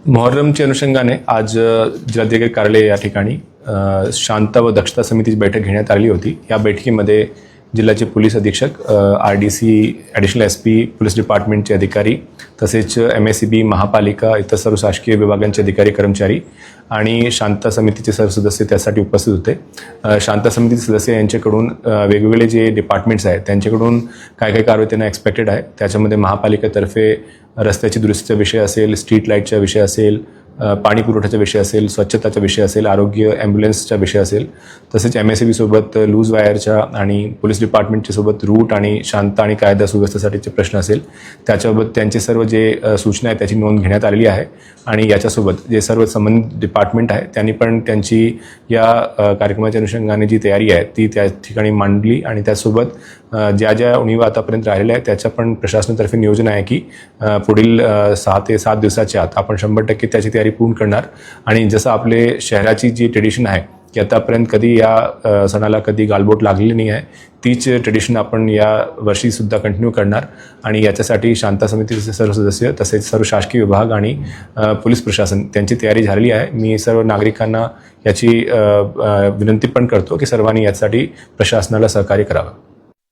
मोहर्रमच्या अनुषंगाने आज जिल्हाधिकारी कार्यालय या ठिकाणी शांत व दक्षता समितीची बैठक घेण्यात आली होती। या बैठकीमध्ये जिल्ह्याचे पोलीस अधीक्षक, RDC, ॲडिशनल SP, पोलीस डिपार्टमेंटचे अधिकारी, तसेच MSCB, महापालिका, इतर सर्व शासकीय विभागांचे अधिकारी, कर्मचारी आणि शांत समितीचे सर्व सदस्य त्यासाठी उपस्थित होते। शांत समितीचे सदस्य यांच्याकडून वेगवेगळे जे डिपार्टमेंट्स आहेत त्यांच्याकडून काय कारवाई त्यांना एक्सपेक्टेड आहे, त्याच्यामध्ये महापालिकेतर्फे रस्त्याची दुरुस्तीचा विषय असेल, स्ट्रीट लाईटचा विषय असेल, पाणी पुरवठ्याचा विषय असेल, स्वच्छताचा विषय असेल, आरोग्य ॲम्ब्युलन्सचा विषय असेल, तसेच MSCB सोबत लूज वायरच्या आणि पोलीस डिपार्टमेंटच्या सोबत रूट आणि शांत आणि कायदा सुव्यवस्थेसाठीचे प्रश्न असेल, त्याच्याबाबत त्यांचे सर्व जे सूचना आहेत त्याची नोंद घेण्यात आलेली आहे। आणि याच्यासोबत जे सर्व संबंधित डिपार्टमेंट आहे त्यांनी पण त्यांची या कार्यक्रमाच्या अनुषंगाने जी तयारी आहे ती त्या ठिकाणी मांडली आणि त्यासोबत ज्या उणीवा आतापर्यंत राहिलेल्या आहेत त्याच्या पण प्रशासनातर्फे नियोजन आहे की पुढील 6 ते 7 दिवसाच्या आत आपण 100% त्याची तयारी पूर्ण करणार। आणि जसं आपले शहराची जी ट्रेडिशन आहे की आतापर्यंत कधी या सणाला कधी गालबोट लागलेली नाही आहे, तीच ट्रेडिशन आपण या वर्षीसुद्धा कंटिन्यू करणार। आणि याच्यासाठी शांत समितीचे सर्व सदस्य तसेच सर्व शासकीय विभाग आणि पोलीस प्रशासन त्यांची तयारी झालेली आहे। मी सर्व नागरिकांना याची विनंती पण करतो की सर्वांनी यासाठी प्रशासनाला सहकार्य करावं।